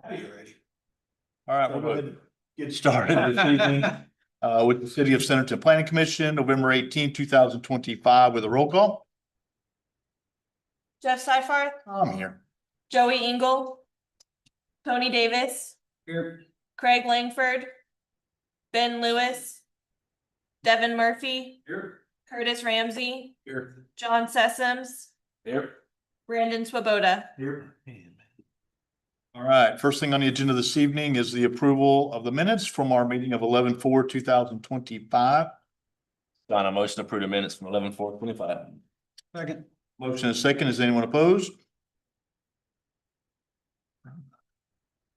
You're ready. All right, we'll go ahead and get started this evening with the City of Centerton Planning Commission, November 18, 2025, with a roll call. Jeff Seifarth, I'm here. Joey Engel, Tony Davis, Here. Craig Langford, Ben Lewis, Devin Murphy, Here. Curtis Ramsey, Here. John Sessoms, Here. Brandon Swoboda. Here. All right, first thing on the agenda this evening is the approval of the minutes from our meeting of 11/4/2025. Donna, motion to approve the minutes from 11/4/25. Second. Motion is second. Is anyone opposed?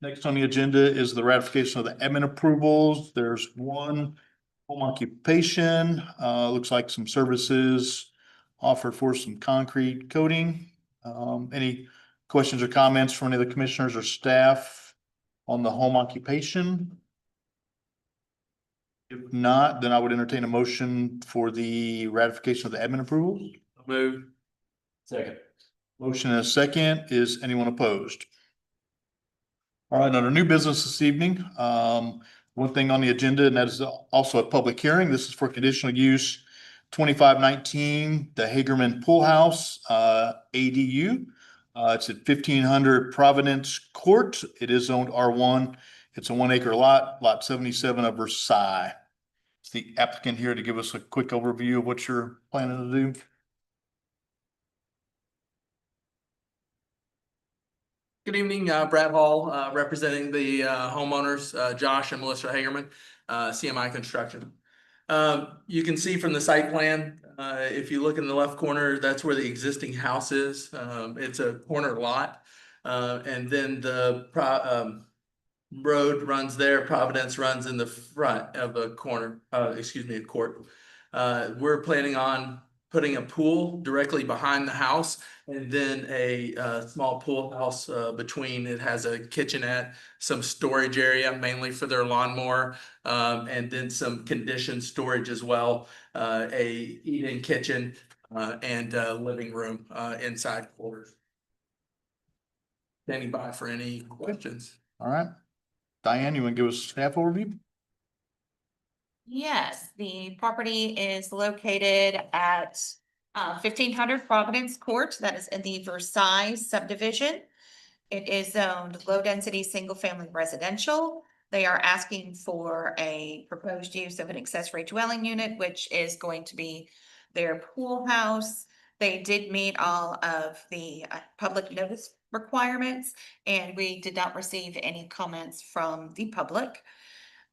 Next on the agenda is the ratification of the admin approvals. There's one home occupation, looks like some services offered for some concrete coating. Any questions or comments from any of the commissioners or staff on the home occupation? If not, then I would entertain a motion for the ratification of the admin approvals. Move. Second. Motion and a second. Is anyone opposed? All right, under new business this evening, one thing on the agenda, and that is also a public hearing. This is for conditional use 2519, the Hagerman Pool House, ADU. It's at 1500 Providence Court. It is zoned R1. It's a 1 acre lot, lot 77 of Versailles. Is the applicant here to give us a quick overview of what you're planning to do? Good evening, Brad Hall, representing the homeowners, Josh and Melissa Hagerman, CMI Construction. You can see from the site plan, if you look in the left corner, that's where the existing house is. It's a corner lot. And then the road runs there, Providence runs in the front of a corner, a court. We're planning on putting a pool directly behind the house and then a small pool house between. It has a kitchenette, some storage area, mainly for their lawnmower, and then some conditioned storage as well, a eat-in kitchen and a living room inside quarters. Standing by for any questions. All right. Diane, you want to give us a staff overview? Yes, the property is located at 1500 Providence Court. That is in the Versailles subdivision. It is zoned low-density, single-family residential. They are asking for a proposed use of an accessory dwelling unit, which is going to be their pool house. They did meet all of the public notice requirements, and we did not receive any comments from the public.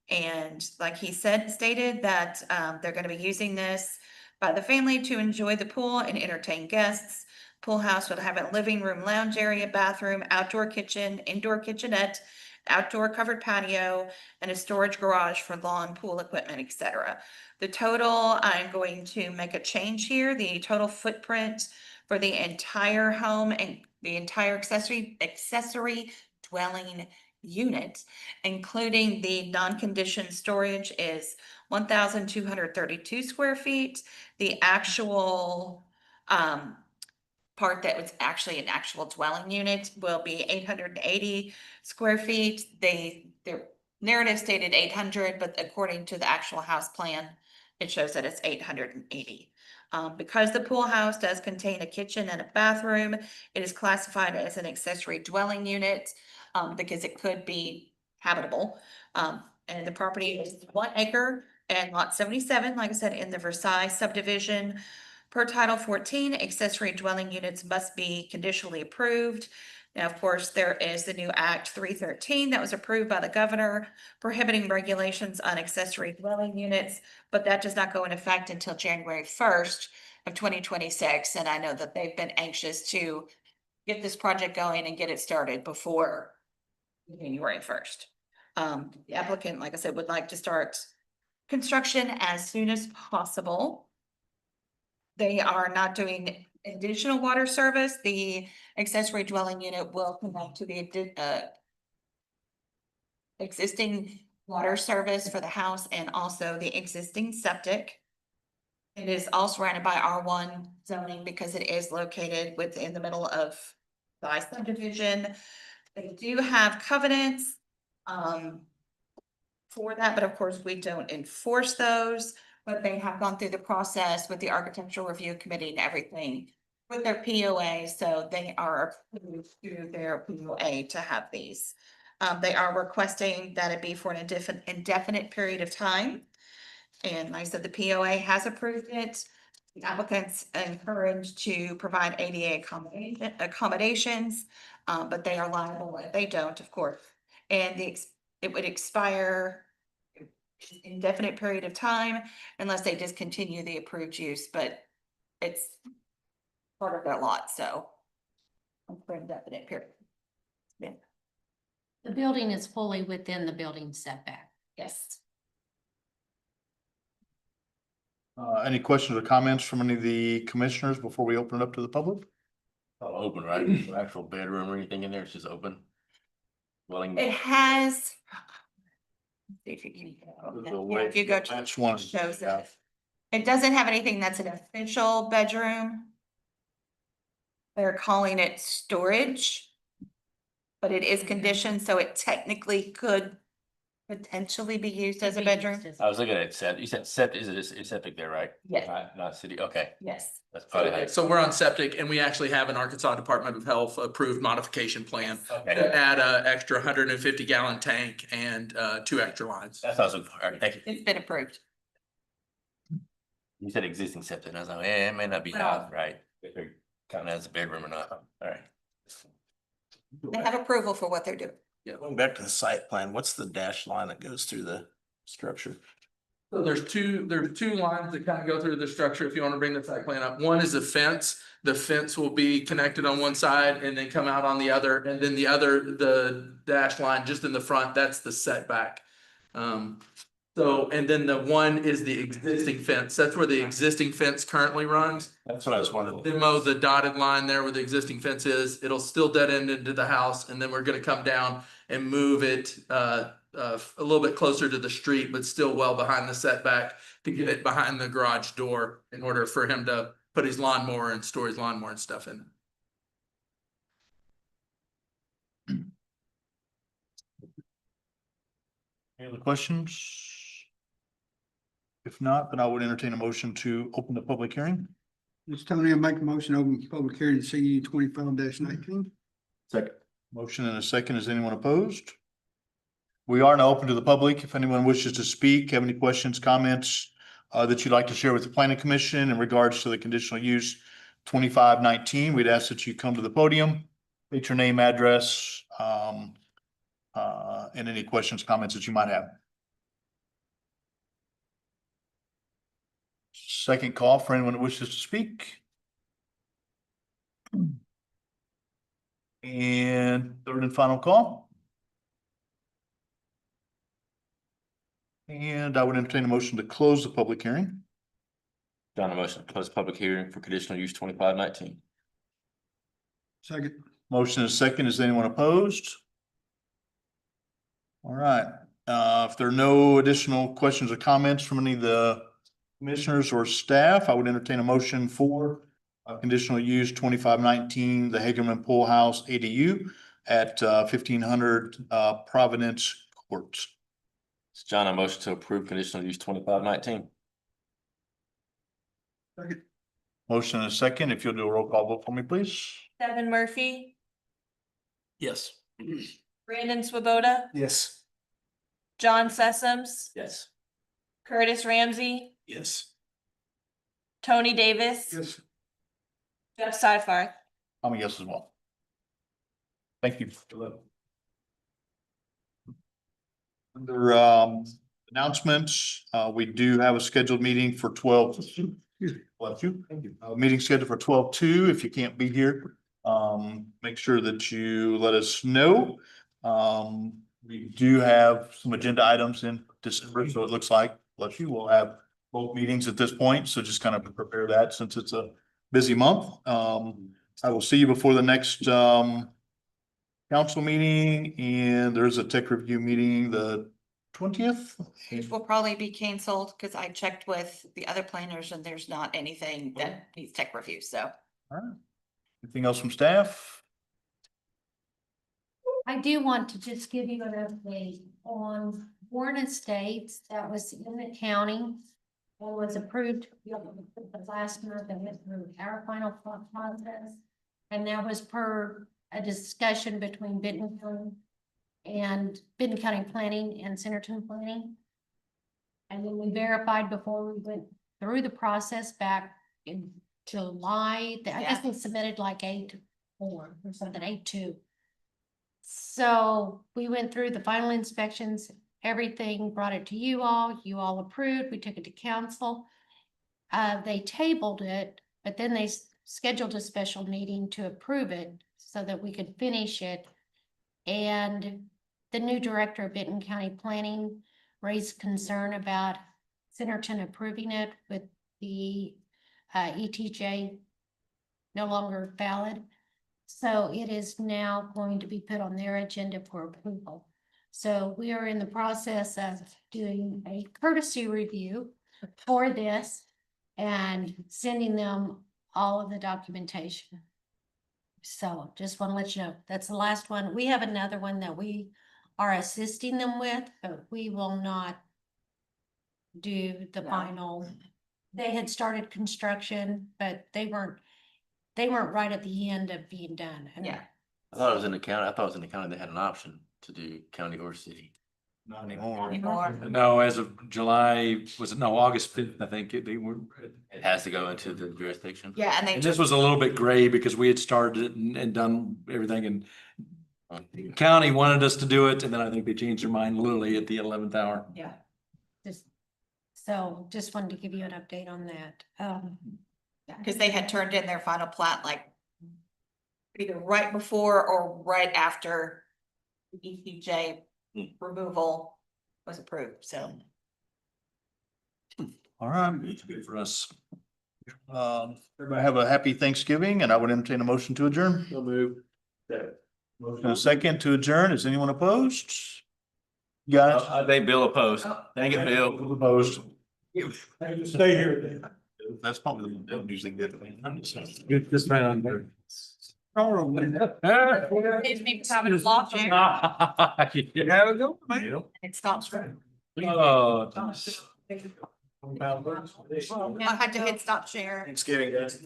And like he stated that they're going to be using this by the family to enjoy the pool and entertain guests. Pool house will have a living room, lounge area, bathroom, outdoor kitchen, indoor kitchenette, outdoor covered patio, and a storage garage for lawn, pool equipment, etc. The total, I'm going to make a change here. The total footprint for the entire home and the entire accessory dwelling unit, including the non-conditioned storage, is 1,232 square feet. The actual part that was actually an actual dwelling unit will be 880 square feet. Their narrative stated 800, but according to the actual house plan, it shows that it's 880. Because the pool house does contain a kitchen and a bathroom, it is classified as an accessory dwelling unit because it could be habitable. And the property is 1 acre and lot 77, like I said, in the Versailles subdivision. Per Title 14, accessory dwelling units must be conditionally approved. Now, of course, there is the new Act 313 that was approved by the governor prohibiting regulations on accessory dwelling units, but that does not go into effect until January 1st of 2026. And I know that they've been anxious to get this project going and get it started before January 1st. The applicant, like I said, would like to start construction as soon as possible. They are not doing additional water service. The accessory dwelling unit will connect to the existing water service for the house and also the existing septic. It is all surrounded by R1 zoning because it is located within the middle of the subdivision. They do have covenants, for that, but of course, we don't enforce those. But they have gone through the process with the Architectural Review Committee and everything with their POA, so they are approved through their POA to have these. They are requesting that it be for an indefinite period of time. And like I said, the POA has approved it. The applicants encouraged to provide ADA accommodations, but they are liable if they don't, of course. And it would expire indefinite period of time unless they discontinue the approved use, but it's part of their lot, so for indefinite period. Yeah, The building is fully within the building setback. yes. Any questions or comments from any of the commissioners before we open it up to the public? All open, right? No actual bedroom or anything in there, it's just open. Dwelling. It has. See if you can. Yeah, if you go to. That's one. Shows Yeah. it. It doesn't have anything that's an official bedroom. They're calling it storage. But it is conditioned, so it technically could potentially be used as a bedroom. I was looking at septic, you said septic, is septic there, right? Yes. Not city, okay, Yes. that's probably. how- So we're on septic and we actually have an Arkansas Department of Health approved modification plan. Okay, To add a extra 150-gallon tank and 2 extra lines. that's awesome, all right, thank you. It's been approved. You said existing septic, and I was like, it may not be housed, right? If they're counting as a bedroom or not, all right. They have approval for what they're doing. Going back to the site plan, what's the dash line that goes through the structure? So there's two lines that kind of go through the structure, if you want to bring the site plan up. One is a fence. The fence will be connected on one side and then come out on the other, and then the dash line just in the front, that's the setback. So, and then the one is the existing fence. That's where the existing fence currently runs. That's what I was wondering. Demo the dotted line there where the existing fence is, it'll still dead end into the house, and then we're gonna come down and move it a little bit closer to the street, but still well behind the setback to get it behind the garage door in order for him to put his lawnmower and store his lawnmower and stuff in. Any other questions? If not, then I would entertain a motion to open the public hearing. It's Tony, I make a motion to open public hearing CU 25-19. Second. Motion and a second. Is anyone opposed? We are now open to the public. If anyone wishes to speak, have any questions, comments that you'd like to share with the planning commission in regards to the conditional use 2519, we'd ask that you come to the podium, state your name, address, and any questions, comments that you might have. Second call for anyone that wishes to speak. And third and final call. And I would entertain a motion to close the public hearing. John, a motion to close public hearing for conditional use 2519. Second. Motion is second. Is anyone opposed? All right, if there are no additional questions or comments from any of the commissioners or staff, I would entertain a motion for conditional use 2519, the Hagerman Pool House ADU at 1500 Providence Court. It's John, a motion to approve conditional use 2519. Second. Motion and a second. If you'll do a roll call vote for me, please. Devin Murphy, Yes. Brandon Swoboda, Yes. John Sessoms, Yes. Curtis Ramsey, Yes. Tony Davis, Yes. Jeff Seifarth. I'm a yes as well. Thank you. Under announcements, we do have a scheduled meeting for 12. Bless you. Thank you. Meeting scheduled for 12/2. If you can't be here, make sure that you let us know. We do have some agenda items in December, so it looks like, bless you, we'll have both meetings at this point, so just kind of prepare that since it's a busy month. I will see you before the next council meeting, and there's a tech review meeting the 20th. Which will probably be canceled because I checked with the other planners and there's not anything that needs tech review, so. All right. Anything else from staff? I do want to just give you an update on Warren Estates that was in the county and was approved the last month and went through our final process. And that was per a discussion between Benton County Planning and Centerton Planning. And then we verified before we went through the process back in July, I guess they submitted like 8-4 or something, 8-2. So we went through the final inspections, everything, brought it to you all approved, we took it to council. They tabled it, but then they scheduled a special meeting to approve it so that we could finish it. And the new director of Benton County Planning raised concern about Centerton approving it with the ETJ no longer valid. So it is now going to be put on their agenda for approval. So we are in the process of doing a courtesy review for this and sending them all of the documentation. So just want to let you know, that's the last one. We have another one that we are assisting them with, but we will not do the final. They had started construction, but they weren't right at the end of being done. And Yeah. I thought it was in the county. I thought it was in the county. They had an option to do county or city. Not anymore. Anymore. No, as of July, was it, no, August fifth, I think they were. It has to go into the jurisdiction. Yeah, and they And took this was a little bit gray because we had started it and done everything and county wanted us to do it. And then I think they changed their mind literally at the 11th hour. Yeah. Just wanted to give you an update on that. Yeah, because they had turned in their final plat like either right before or right after the ETJ removal was approved, so. All right. It's good for us. Everybody have a happy Thanksgiving, and I would entertain a motion to adjourn. So move. Motion and a second to adjourn. Is anyone opposed? Guys? I think Bill opposed. Thank you, Bill. Opposed. Stay here. That's probably the one usually good. Good, this man on there. It's maybe having a law chair. Have a go, man. It stops. Oh. I had to hit stop share. Thanksgiving, guys.